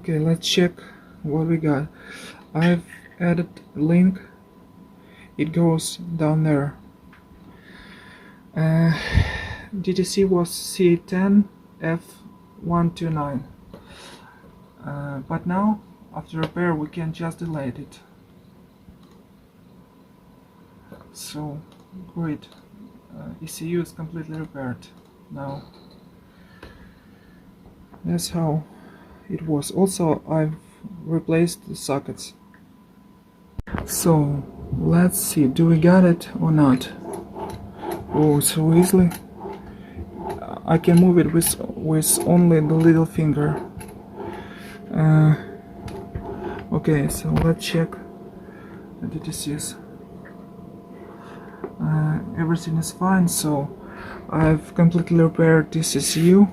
Okay, let's check what we got. I've added a link. It goes down there. DTC was C10F129, but now after repair we can just delete it. So great, ECU is completely repaired now. That's how it was. Also, I've replaced the sockets. So let's see, do we got it or not? Oh, so easily. I can move it with only the little finger. Okay, so let's check the DTCs. Everything is fine, so I've completely repaired this ECU,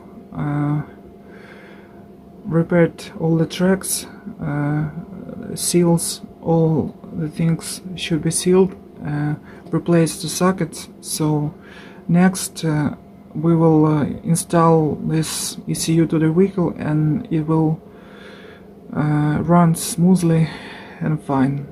repaired all the tracks, seals, all the things should be sealed, replaced the sockets. So next we will install this ECU to the vehicle and it will run smoothly and fine.